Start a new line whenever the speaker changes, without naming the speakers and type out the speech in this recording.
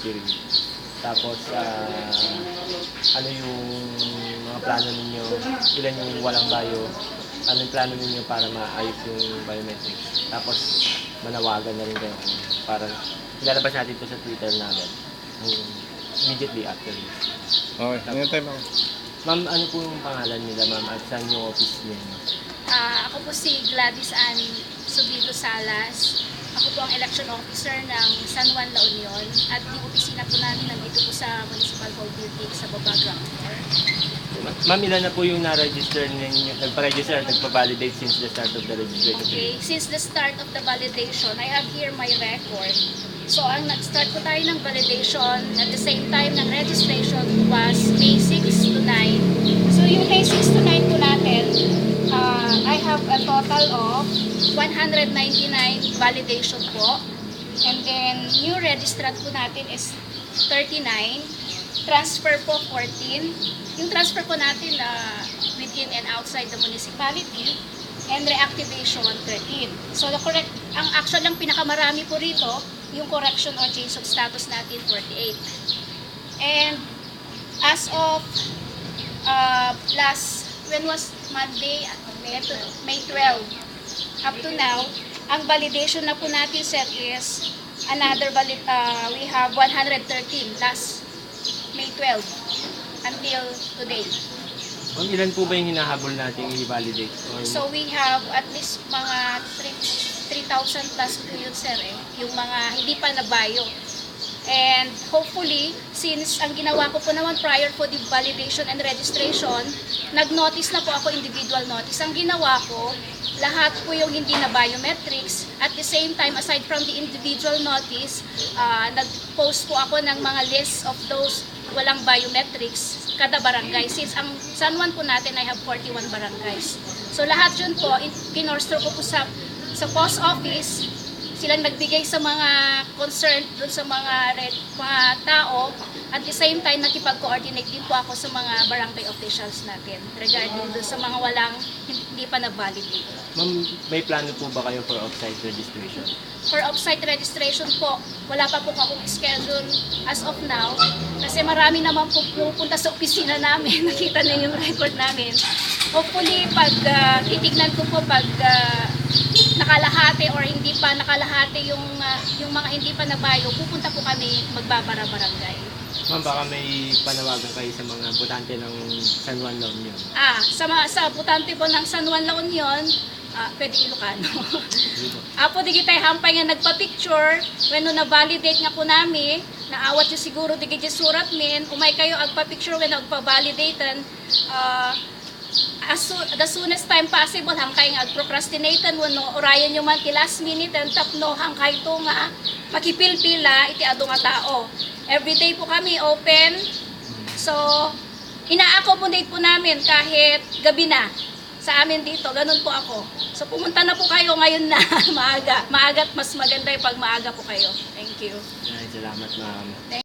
Perry. Tapos, ano yung mga plano ninyo, ilan yung walang bio, ano yung plano ninyo para maayos yung biometrics. Tapos, manawagan na rin kayo para ilalabas natin ito sa Twitter namin immediately after this.
Okay, ngayon tayo lang.
Ma'am, ano po yung pangalan nila, ma'am, at saan yung office niyo?
Ako po si Gladys Ann Subido Salas. Ako po ang election officer ng San Juan, La Union. At yung opisina po namin nandito po sa Municipal Hall Building sa baba ground floor.
Ma'am, ilan na po yung na-register ninyo, nagpa-register, nagpa-validate since the start of the registration?
Okay, since the start of the validation, I have here my record. So, ang nag-start po tayo ng validation at the same time ng registration was May 6 to 9. So, yung May 6 to 9 po natin, I have a total of 199 validation po. And then, new registrant po natin is 39. Transfer po 14. Yung transfer po natin within and outside the municipality. And reactivation 13. So, ang actual lang pinakamarami po rito, yung correction or change of status natin 48. And as of when was Monday? May 12. Up to now, ang validation na po natin, sir, is another we have 113 last May 12 until today.
Ma'am, ilan po ba yung hinahabol natin i-validate?
So we have at least mga 3,000 plus po yun, sir, yung mga hindi pa na-bio. And hopefully, since ang ginawa ko po naman prior for the validation and registration, nag-notice na po ako individual notice. Ang ginawa ko, lahat po yung hindi na biometrics. At the same time, aside from the individual notice, nag-post po ako ng mga list of those walang biometrics kada barangay. Since ang San Juan po natin, I have 41 barangays. So lahat yun po, kinorstro ko po sa post office. Silang nagbigay sa mga concerned dun sa mga tao. At the same time, nakipag-coordinate din po ako sa mga barangay officials natin regarding dun sa mga walang hindi pa na-validate.
Ma'am, may plano po ba kayo for off-site registration?
For off-site registration po, wala pa po akong schedule as of now. Kasi marami naman po pupunta sa opisina namin. Nakita na yung record namin. Hopefully, pag titignan ko po pag nakalahati or hindi pa nakalahati yung mga hindi pa nabayo, pupunta po kami magbabara-barangay.
Ma'am, baka may panawagan kayo sa mga botante ng San Juan, La Union.
Sa botante po ng San Juan, La Union, pwede Ilocano. Apo di kita hampay nga nagpa-picture, when na-validate nga po namin, naawat yung siguro di kita surat min, umay kayo agpa-picture when nagpa-validaten, the soonest time possible, hangkay nga agprocrastinaten, wano, orayan nyo man ki last minute, and tapno, hangkay to nga, makipil-pila, iti ado nga tao. Everyday po kami open, so, ina-accommodate po namin kahit gabi na sa amin dito, ganun po ako. So pumunta na po kayo ngayon na maaga. Maaga't mas maganda yung pag maaga po kayo. Thank you.
Salamat, ma'am.